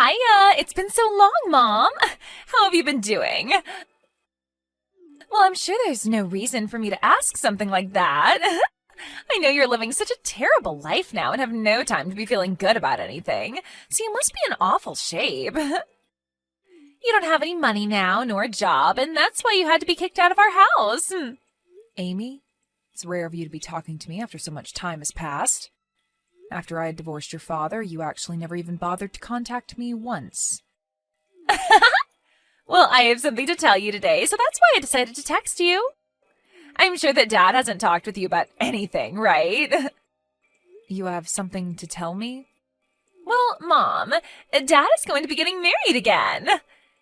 Hiya! It's been so long, Mom! How have you been doing? Well, I'm sure there's no reason for me to ask something like that. I know you're living such a terrible life now and have no time to be feeling good about anything, so you must be in awful shape. You don't have any money now, nor a job, and that's why you had to be kicked out of our house. Amy, it's rare of you to be talking to me after so much time has passed. After I had divorced your father, you actually never even bothered to contact me once. Well, I have something to tell you today, so that's why I decided to text you. I'm sure that Dad hasn't talked with you about anything, right? You have something to tell me? Well, Mom, Dad is going to be getting married again.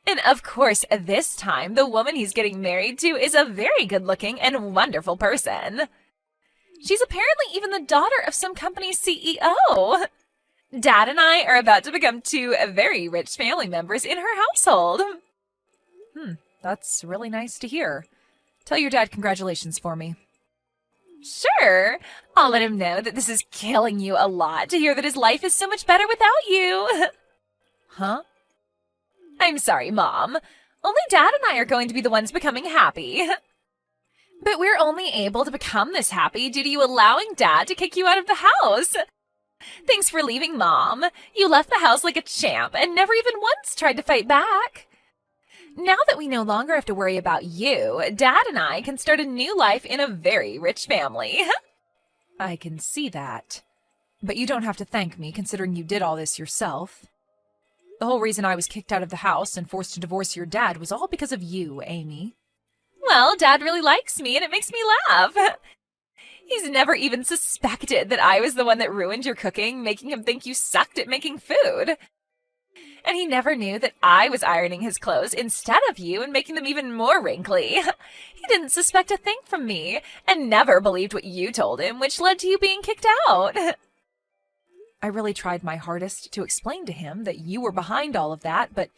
And of course, this time, the woman he's getting married to is a very good-looking and wonderful person. She's apparently even the daughter of some company's CEO. Dad and I are about to become two very rich family members in her household. That's really nice to hear. Tell your dad congratulations for me. Sure. I'll let him know that this is killing you a lot to hear that his life is so much better without you. Huh? I'm sorry, Mom. Only Dad and I are going to be the ones becoming happy. But we're only able to become this happy due to you allowing Dad to kick you out of the house. Thanks for leaving, Mom. You left the house like a champ and never even once tried to fight back. Now that we no longer have to worry about you, Dad and I can start a new life in a very rich family. I can see that. But you don't have to thank me, considering you did all this yourself. The whole reason I was kicked out of the house and forced to divorce your dad was all because of you, Amy. Well, Dad really likes me, and it makes me laugh. He's never even suspected that I was the one that ruined your cooking, making him think you sucked at making food. And he never knew that I was ironing his clothes instead of you and making them even more wrinkly. He didn't suspect a thing from me, and never believed what you told him, which led to you being kicked out. I really tried my hardest to explain to him that you were behind all of that, but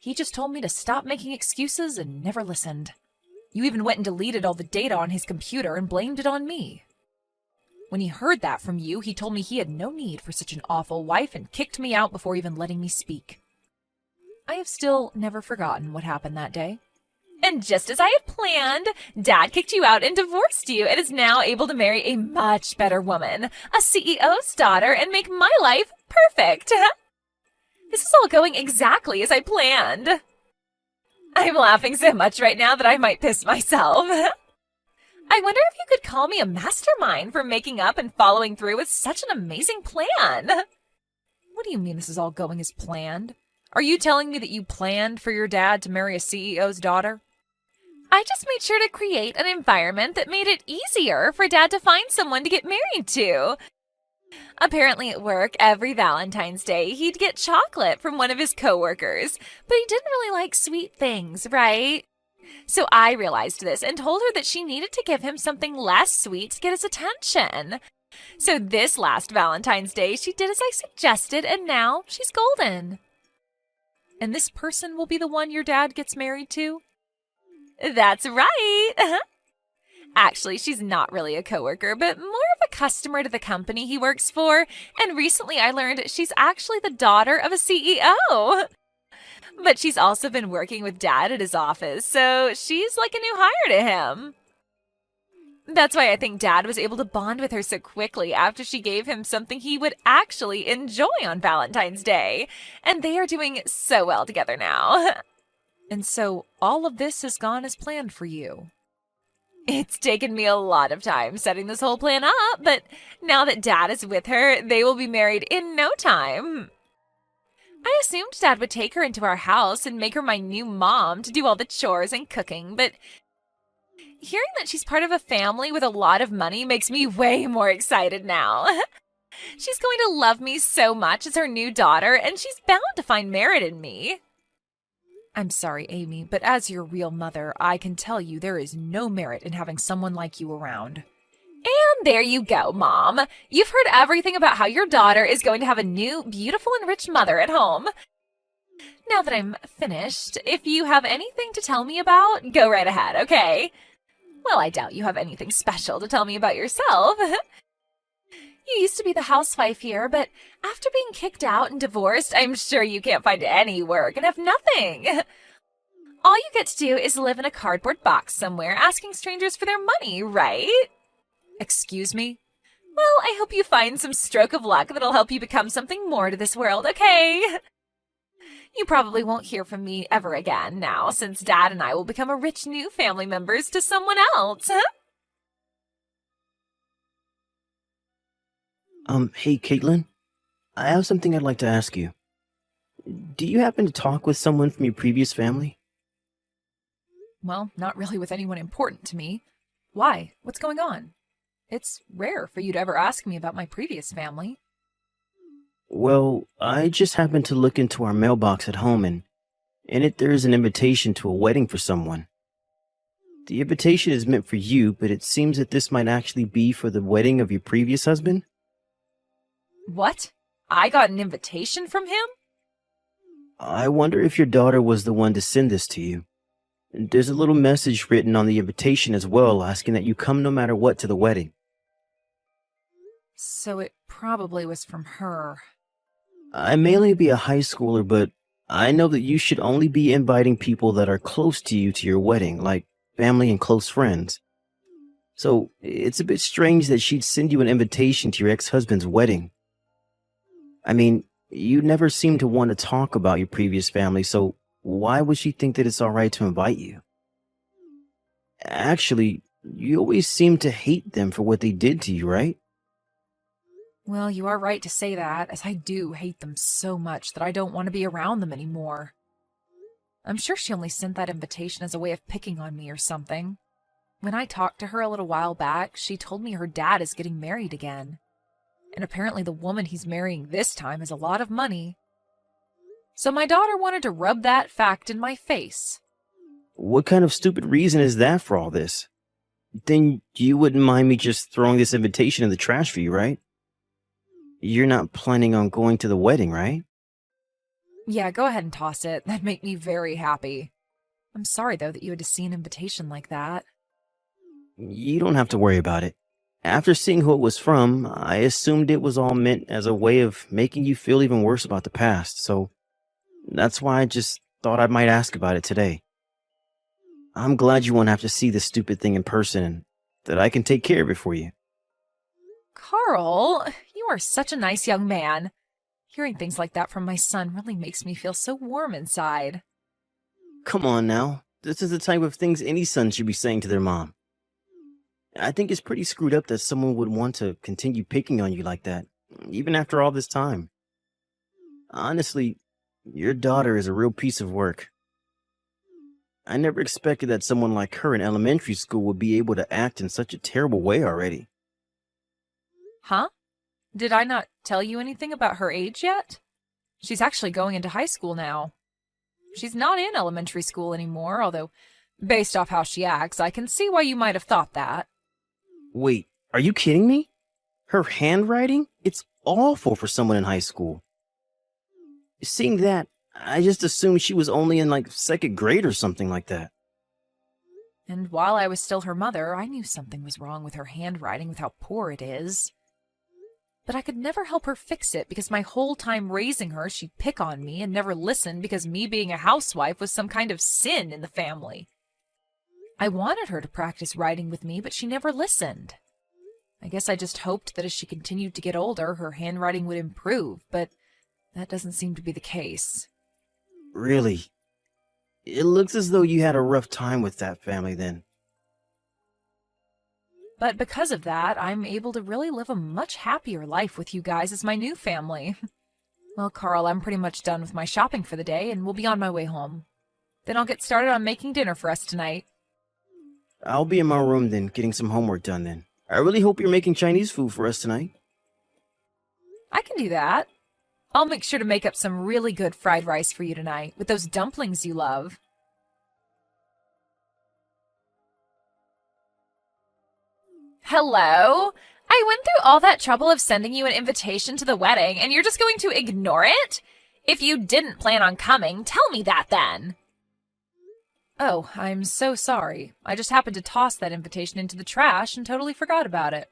he just told me to stop making excuses and never listened. You even went and deleted all the data on his computer and blamed it on me. When he heard that from you, he told me he had no need for such an awful wife and kicked me out before even letting me speak. I have still never forgotten what happened that day. And just as I had planned, Dad kicked you out and divorced you and is now able to marry a much better woman, a CEO's daughter, and make my life perfect. This is all going exactly as I planned. I'm laughing so much right now that I might piss myself. I wonder if you could call me a mastermind for making up and following through with such an amazing plan. What do you mean this is all going as planned? Are you telling me that you planned for your dad to marry a CEO's daughter? I just made sure to create an environment that made it easier for Dad to find someone to get married to. Apparently at work, every Valentine's Day, he'd get chocolate from one of his coworkers, but he didn't really like sweet things, right? So I realized this and told her that she needed to give him something less sweet to get his attention. So this last Valentine's Day, she did as I suggested, and now she's golden. And this person will be the one your dad gets married to? That's right. Actually, she's not really a coworker, but more of a customer to the company he works for. And recently I learned she's actually the daughter of a CEO. But she's also been working with Dad at his office, so she's like a new hire to him. That's why I think Dad was able to bond with her so quickly after she gave him something he would actually enjoy on Valentine's Day. And they are doing so well together now. And so all of this has gone as planned for you. It's taken me a lot of time setting this whole plan up, but now that Dad is with her, they will be married in no time. I assumed Dad would take her into our house and make her my new mom to do all the chores and cooking, but hearing that she's part of a family with a lot of money makes me way more excited now. She's going to love me so much as her new daughter, and she's bound to find merit in me. I'm sorry, Amy, but as your real mother, I can tell you there is no merit in having someone like you around. And there you go, Mom. You've heard everything about how your daughter is going to have a new, beautiful, and rich mother at home. Now that I'm finished, if you have anything to tell me about, go right ahead, okay? Well, I doubt you have anything special to tell me about yourself. You used to be the housewife here, but after being kicked out and divorced, I'm sure you can't find any work and have nothing. All you get to do is live in a cardboard box somewhere asking strangers for their money, right? Excuse me? Well, I hope you find some stroke of luck that'll help you become something more to this world, okay? You probably won't hear from me ever again now, since Dad and I will become a rich new family members to someone else. Hey, Caitlin. I have something I'd like to ask you. Do you happen to talk with someone from your previous family? Well, not really with anyone important to me. Why? What's going on? It's rare for you to ever ask me about my previous family. Well, I just happened to look into our mailbox at home, and in it there is an invitation to a wedding for someone. The invitation is meant for you, but it seems that this might actually be for the wedding of your previous husband. What? I got an invitation from him? I wonder if your daughter was the one to send this to you. There's a little message written on the invitation as well, asking that you come no matter what to the wedding. So it probably was from her. I may only be a high schooler, but I know that you should only be inviting people that are close to you to your wedding, like family and close friends. So it's a bit strange that she'd send you an invitation to your ex-husband's wedding. I mean, you never seem to want to talk about your previous family, so why would she think that it's all right to invite you? Actually, you always seem to hate them for what they did to you, right? Well, you are right to say that, as I do hate them so much that I don't want to be around them anymore. I'm sure she only sent that invitation as a way of picking on me or something. When I talked to her a little while back, she told me her dad is getting married again. And apparently the woman he's marrying this time has a lot of money. So my daughter wanted to rub that fact in my face. What kind of stupid reason is that for all this? Then you wouldn't mind me just throwing this invitation in the trash for you, right? You're not planning on going to the wedding, right? Yeah, go ahead and toss it. That'd make me very happy. I'm sorry, though, that you had to see an invitation like that. You don't have to worry about it. After seeing who it was from, I assumed it was all meant as a way of making you feel even worse about the past, so that's why I just thought I might ask about it today. I'm glad you won't have to see this stupid thing in person and that I can take care of it for you. Carl, you are such a nice young man. Hearing things like that from my son really makes me feel so warm inside. Come on now. This is the type of things any son should be saying to their mom. I think it's pretty screwed up that someone would want to continue picking on you like that, even after all this time. Honestly, your daughter is a real piece of work. I never expected that someone like her in elementary school would be able to act in such a terrible way already. Huh? Did I not tell you anything about her age yet? She's actually going into high school now. She's not in elementary school anymore, although, based off how she acts, I can see why you might have thought that. Wait, are you kidding me? Her handwriting? It's awful for someone in high school. Seeing that, I just assumed she was only in like second grade or something like that. And while I was still her mother, I knew something was wrong with her handwriting with how poor it is. But I could never help her fix it because my whole time raising her, she'd pick on me and never listen because me being a housewife was some kind of sin in the family. I wanted her to practice writing with me, but she never listened. I guess I just hoped that as she continued to get older, her handwriting would improve, but that doesn't seem to be the case. Really? It looks as though you had a rough time with that family then. But because of that, I'm able to really live a much happier life with you guys as my new family. Well, Carl, I'm pretty much done with my shopping for the day and will be on my way home. Then I'll get started on making dinner for us tonight. I'll be in my room then, getting some homework done then. I really hope you're making Chinese food for us tonight. I can do that. I'll make sure to make up some really good fried rice for you tonight, with those dumplings you love. Hello? I went through all that trouble of sending you an invitation to the wedding, and you're just going to ignore it? If you didn't plan on coming, tell me that then. Oh, I'm so sorry. I just happened to toss that invitation into the trash and totally forgot about it.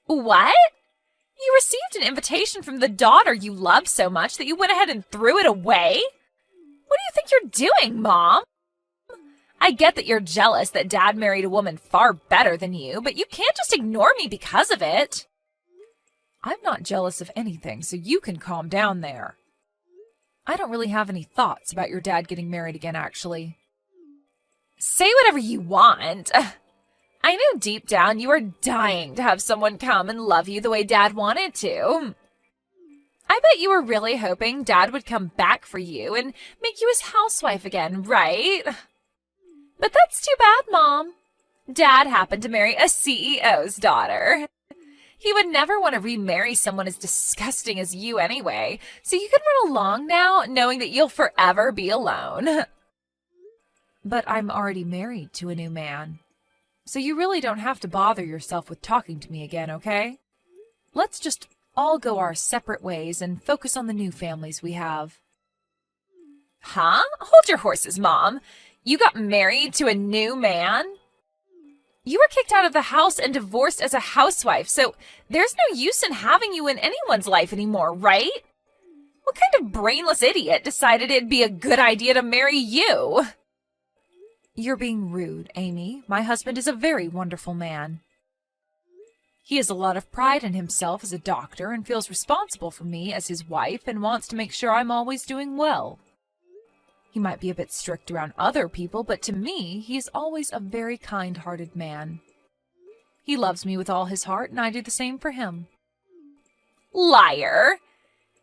What? You received an invitation from the daughter you love so much that you went ahead and threw it away? What do you think you're doing, Mom? I get that you're jealous that Dad married a woman far better than you, but you can't just ignore me because of it. I'm not jealous of anything, so you can calm down there. I don't really have any thoughts about your dad getting married again, actually. Say whatever you want. I know deep down you are dying to have someone come and love you the way Dad wanted to. I bet you were really hoping Dad would come back for you and make you his housewife again, right? But that's too bad, Mom. Dad happened to marry a CEO's daughter. He would never want to remarry someone as disgusting as you anyway, so you can run along now knowing that you'll forever be alone. But I'm already married to a new man, so you really don't have to bother yourself with talking to me again, okay? Let's just all go our separate ways and focus on the new families we have. Huh? Hold your horses, Mom. You got married to a new man? You were kicked out of the house and divorced as a housewife, so there's no use in having you in anyone's life anymore, right? What kind of brainless idiot decided it'd be a good idea to marry you? You're being rude, Amy. My husband is a very wonderful man. He has a lot of pride in himself as a doctor and feels responsible for me as his wife and wants to make sure I'm always doing well. He might be a bit strict around other people, but to me, he is always a very kind-hearted man. He loves me with all his heart, and I do the same for him. Liar!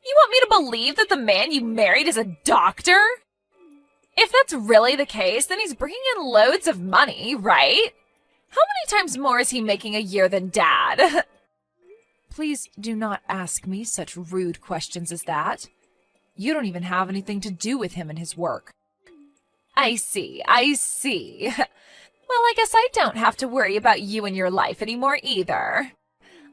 You want me to believe that the man you married is a doctor? If that's really the case, then he's bringing in loads of money, right? How many times more is he making a year than Dad? Please do not ask me such rude questions as that. You don't even have anything to do with him and his work. I see. Well, I guess I don't have to worry about you and your life anymore either.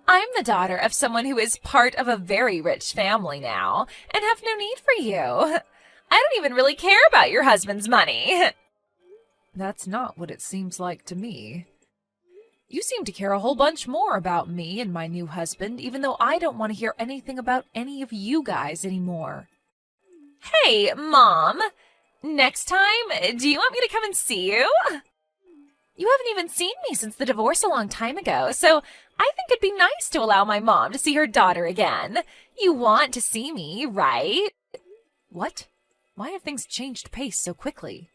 I'm the daughter of someone who is part of a very rich family now, and have no need for you. I don't even really care about your husband's money. That's not what it seems like to me. You seem to care a whole bunch more about me and my new husband, even though I don't want to hear anything about any of you guys anymore. Hey, Mom, next time, do you want me to come and see you? You haven't even seen me since the divorce a long time ago, so I think it'd be nice to allow my mom to see her daughter again. You want to see me, right? What? Why have things changed pace so quickly?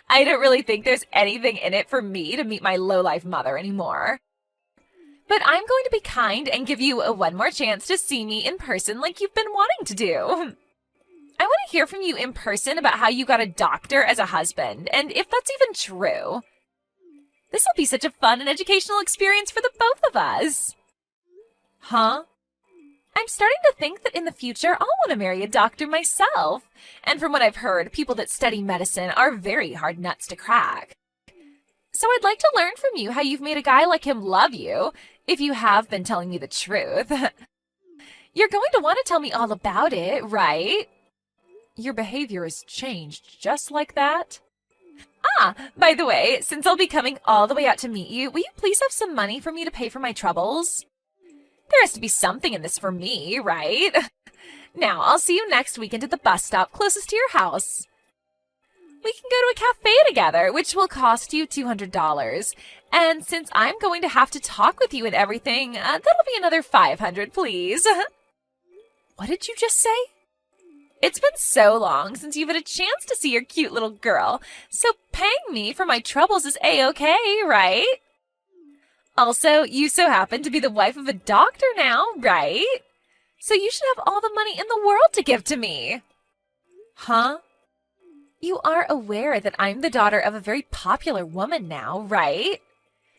I don't really think there's anything in it for me to meet my lowlife mother anymore. But I'm going to be kind and give you one more chance to see me in person like you've been wanting to do. I want to hear from you in person about how you got a doctor as a husband, and if that's even true. This will be such a fun and educational experience for the both of us. Huh? I'm starting to think that in the future I'll want to marry a doctor myself. And from what I've heard, people that study medicine are very hard nuts to crack. So I'd like to learn from you how you've made a guy like him love you, if you have been telling me the truth. You're going to want to tell me all about it, right? Your behavior has changed just like that? Ah, by the way, since I'll be coming all the way out to meet you, will you please have some money for me to pay for my troubles? There has to be something in this for me, right? Now, I'll see you next weekend at the bus stop closest to your house. We can go to a cafe together, which will cost you $200. And since I'm going to have to talk with you and everything, that'll be another $500, please. What did you just say? It's been so long since you've had a chance to see your cute little girl, so paying me for my troubles is A-okay, right? Also, you so happen to be the wife of a doctor now, right? So you should have all the money in the world to give to me. Huh? You are aware that I'm the daughter of a very popular woman now, right?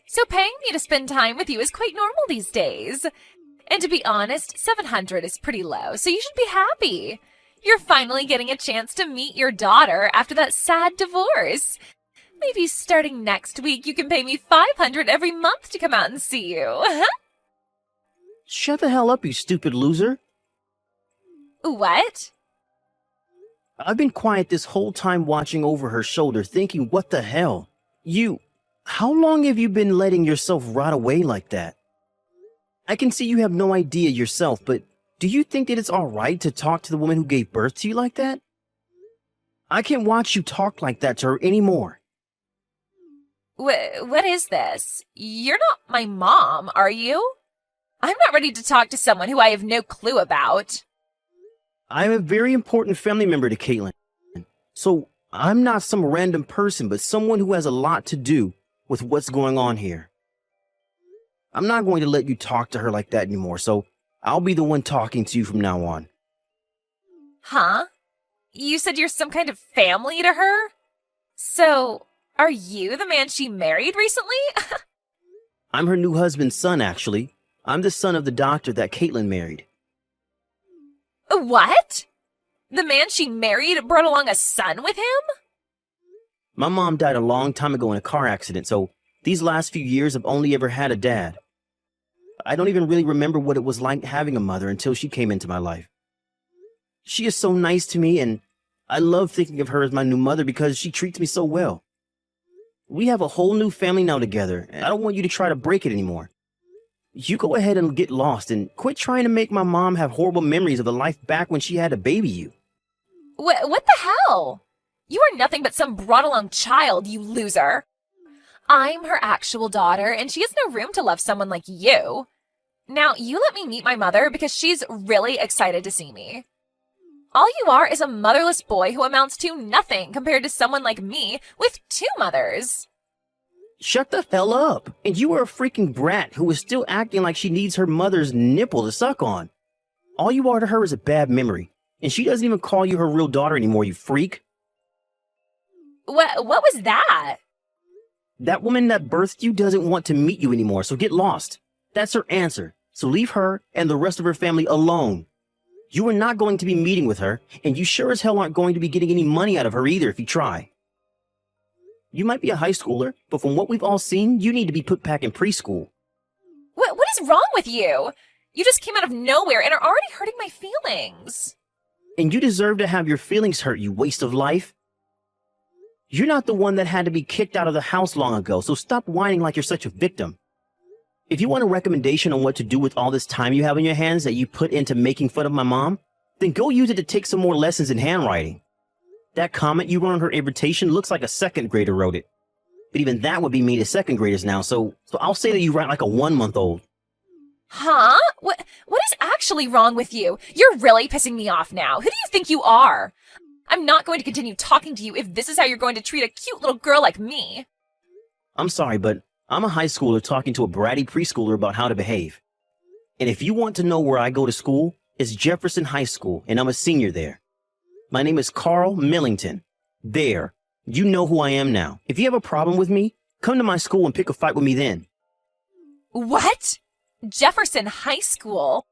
So paying me to spend time with you is quite normal these days. And to be honest, $700 is pretty low, so you should be happy. You're finally getting a chance to meet your daughter after that sad divorce. Maybe starting next week, you can pay me $500 every month to come out and see you. Shut the hell up, you stupid loser. What? I've been quiet this whole time watching over her shoulder thinking, what the hell? How long have you been letting yourself rot away like that? I can see you have no idea yourself, but do you think that it's alright to talk to the woman who gave birth to you like that? I can't watch you talk like that to her anymore. What is this? You're not my mom, are you? I'm not ready to talk to someone who I have no clue about. I'm a very important family member to Caitlin. So I'm not some random person, but someone who has a lot to do with what's going on here. I'm not going to let you talk to her like that anymore, so I'll be the one talking to you from now on. Huh? You said you're some kind of family to her? So, are you the man she married recently? I'm her new husband's son, actually. I'm the son of the doctor that Caitlin married. What? The man she married brought along a son with him? My mom died a long time ago in a car accident, so these last few years I've only ever had a dad. I don't even really remember what it was like having a mother until she came into my life. She is so nice to me, and I love thinking of her as my new mother because she treats me so well. We have a whole new family now together, and I don't want you to try to break it anymore. You go ahead and get lost and quit trying to make my mom have horrible memories of the life back when she had to baby you. What the hell? You are nothing but some brought-along child, you loser. I'm her actual daughter, and she has no room to love someone like you. Now, you let me meet my mother because she's really excited to see me. All you are is a motherless boy who amounts to nothing compared to someone like me with two mothers. Shut the hell up! And you are a freaking brat who is still acting like she needs her mother's nipple to suck on. All you are to her is a bad memory, and she doesn't even call you her real daughter anymore, you freak. What was that? That woman that birthed you doesn't want to meet you anymore, so get lost. That's her answer, so leave her and the rest of her family alone. You are not going to be meeting with her, and you sure as hell aren't going to be getting any money out of her either if you try. You might be a high schooler, but from what we've all seen, you need to be put back in preschool. What is wrong with you? You just came out of nowhere and are already hurting my feelings. And you deserve to have your feelings hurt, you waste of life. You're not the one that had to be kicked out of the house long ago, so stop whining like you're such a victim. If you want a recommendation on what to do with all this time you have on your hands that you put into making fun of my mom, then go use it to take some more lessons in handwriting. That comment you wrote on her invitation looks like a second grader wrote it. But even that would be mean to second graders now, so I'll say that you write like a 1-month-old. Huh? What is actually wrong with you? You're really pissing me off now. Who do you think you are? I'm not going to continue talking to you if this is how you're going to treat a cute little girl like me. I'm sorry, but I'm a high schooler talking to a bratty preschooler about how to behave. And if you want to know where I go to school, it's Jefferson High School, and I'm a senior there. My name is Carl Millington. There. You know who I am now. If you have a problem with me, come to my school and pick a fight with me then. What? Jefferson High School?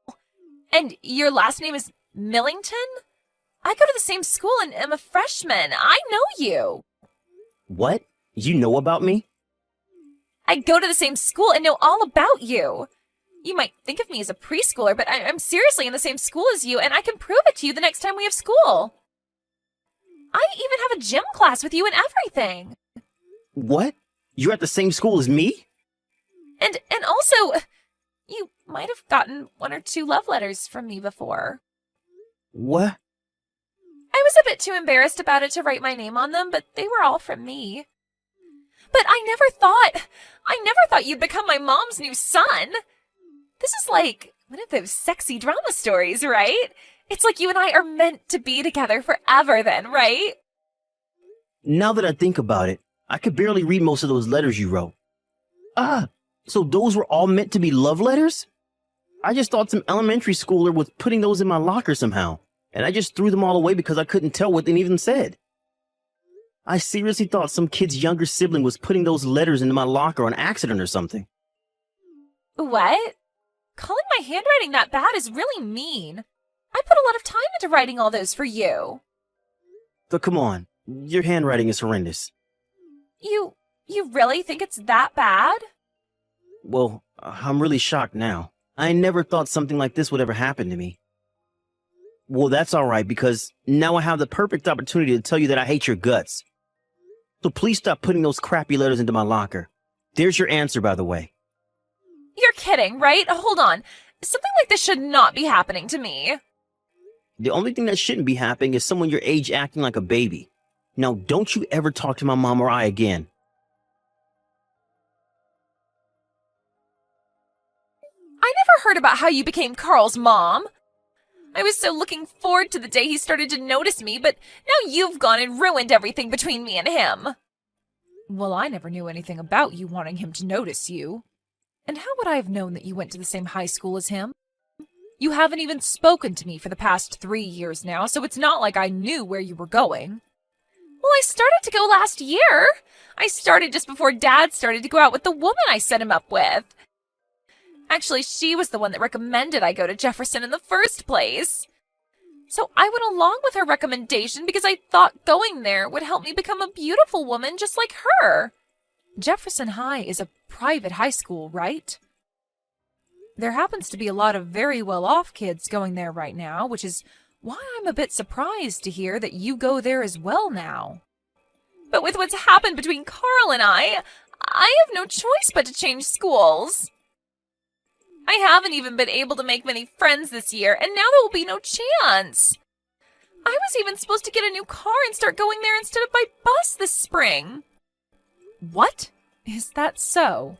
And your last name is Millington? I go to the same school and am a freshman. I know you. What? You know about me? I go to the same school and know all about you. You might think of me as a preschooler, but I'm seriously in the same school as you, and I can prove it to you the next time we have school. I even have a gym class with you and everything. What? You're at the same school as me? And also, you might have gotten 1 or 2 love letters from me before. What? I was a bit too embarrassed about it to write my name on them, but they were all from me. But I never thought you'd become my mom's new son. This is like one of those sexy drama stories, right? It's like you and I are meant to be together forever then, right? Now that I think about it, I could barely read most of those letters you wrote. So those were all meant to be love letters? I just thought some elementary schooler was putting those in my locker somehow, and I just threw them all away because I couldn't tell what they even said. I seriously thought some kid's younger sibling was putting those letters into my locker on accident or something. What? Calling my handwriting that bad is really mean. I put a lot of time into writing all those for you. But come on, your handwriting is horrendous. You really think it's that bad? Well, I'm really shocked now. I never thought something like this would ever happen to me. Well, that's alright, because now I have the perfect opportunity to tell you that I hate your guts. So please stop putting those crappy letters into my locker. There's your answer, by the way. You're kidding, right? Hold on. Something like this should not be happening to me. The only thing that shouldn't be happening is someone your age acting like a baby. Now, don't you ever talk to my mom or I again. I never heard about how you became Carl's mom. I was so looking forward to the day he started to notice me, but now you've gone and ruined everything between me and him. Well, I never knew anything about you wanting him to notice you. And how would I have known that you went to the same high school as him? You haven't even spoken to me for the past 3 years now, so it's not like I knew where you were going. Well, I started to go last year. I started just before Dad started to go out with the woman I set him up with. Actually, she was the one that recommended I go to Jefferson in the first place. So I went along with her recommendation because I thought going there would help me become a beautiful woman just like her. Jefferson High is a private high school, right? There happens to be a lot of very well-off kids going there right now, which is why I'm a bit surprised to hear that you go there as well now. But with what's happened between Carl and I have no choice but to change schools. I haven't even been able to make many friends this year, and now there will be no chance. I was even supposed to get a new car and start going there instead of by bus this spring. What? Is that so?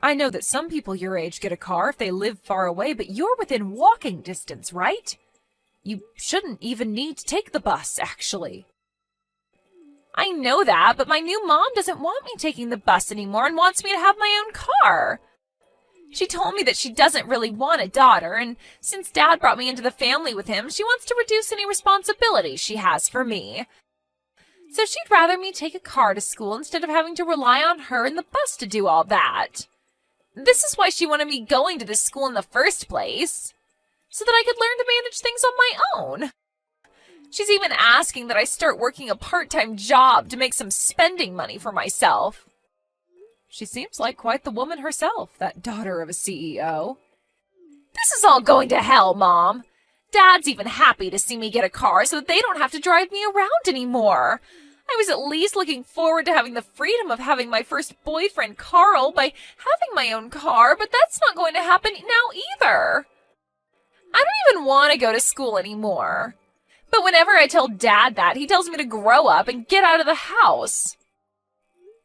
I know that some people your age get a car if they live far away, but you're within walking distance, right? You shouldn't even need to take the bus, actually. I know that, but my new mom doesn't want me taking the bus anymore and wants me to have my own car. She told me that she doesn't really want a daughter, and since Dad brought me into the family with him, she wants to reduce any responsibility she has for me. So she'd rather me take a car to school instead of having to rely on her and the bus to do all that. This is why she wanted me going to this school in the first place, so that I could learn to manage things on my own. She's even asking that I start working a part-time job to make some spending money for myself. She seems like quite the woman herself, that daughter of a CEO. This is all going to hell, Mom. Dad's even happy to see me get a car so that they don't have to drive me around anymore. I was at least looking forward to having the freedom of having my first boyfriend, Carl, by having my own car, but that's not going to happen now either. I don't even want to go to school anymore. But whenever I tell Dad that, he tells me to grow up and get out of the house.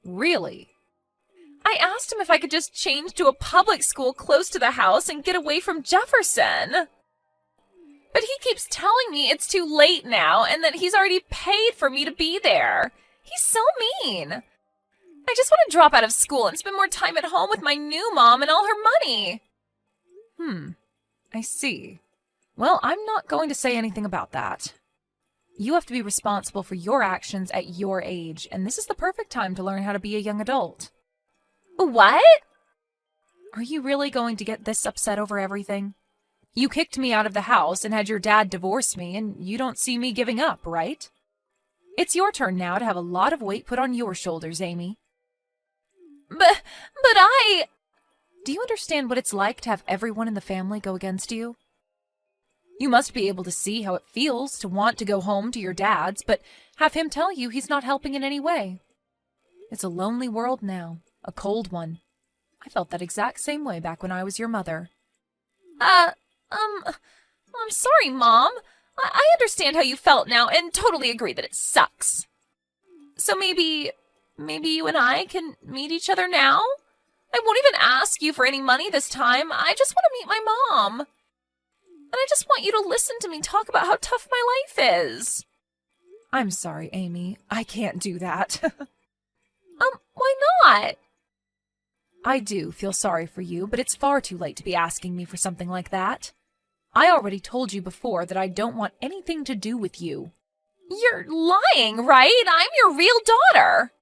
Really? I asked him if I could just change to a public school close to the house and get away from Jefferson. But he keeps telling me it's too late now and that he's already paid for me to be there. He's so mean. I just want to drop out of school and spend more time at home with my new mom and all her money. I see. Well, I'm not going to say anything about that. You have to be responsible for your actions at your age, and this is the perfect time to learn how to be a young adult. What? Are you really going to get this upset over everything? You kicked me out of the house and had your dad divorce me, and you don't see me giving up, right? It's your turn now to have a lot of weight put on your shoulders, Amy. But I... Do you understand what it's like to have everyone in the family go against you? You must be able to see how it feels to want to go home to your dad's, but have him tell you he's not helping in any way. It's a lonely world now, a cold one. I felt that exact same way back when I was your mother. I'm sorry, Mom. I understand how you felt now and totally agree that it sucks. So maybe you and I can meet each other now? I won't even ask you for any money this time. I just want to meet my mom. And I just want you to listen to me talk about how tough my life is. I'm sorry, Amy. I can't do that. Why not? I do feel sorry for you, but it's far too late to be asking me for something like that. I already told you before that I don't want anything to do with you. You're lying, right? I'm your real daughter.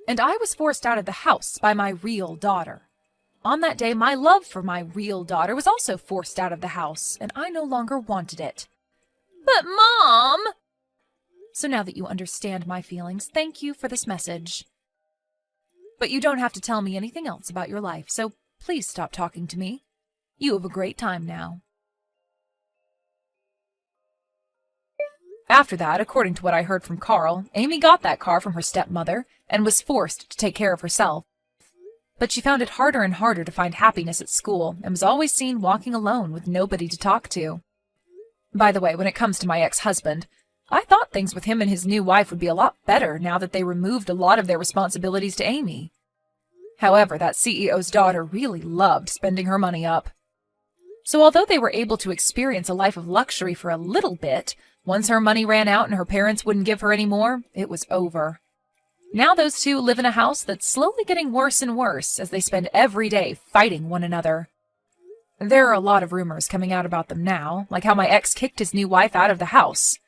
And I was forced out of the house by my real daughter. On that day, my love for my real daughter was also forced out of the house, and I no longer wanted it. But, Mom... So now that you understand my feelings, thank you for this message. But you don't have to tell me anything else about your life, so please stop talking to me. You have a great time now. After that, according to what I heard from Carl, Amy got that car from her stepmother and was forced to take care of herself. But she found it harder and harder to find happiness at school and was always seen walking alone with nobody to talk to. By the way, when it comes to my ex-husband, I thought things with him and his new wife would be a lot better now that they removed a lot of their responsibilities to Amy. However, that CEO's daughter really loved spending her money up. So although they were able to experience a life of luxury for a little bit, once her money ran out and her parents wouldn't give her any more, it was over. Now those two live in a house that's slowly getting worse and worse as they spend every day fighting one another. There are a lot of rumors coming out about them now, like how my ex kicked his new wife out of the house,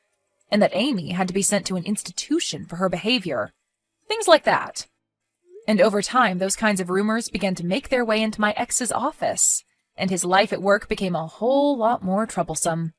and that Amy had to be sent to an institution for her behavior. Things like that. And over time, those kinds of rumors began to make their way into my ex's office, and his life at work became a whole lot more troublesome.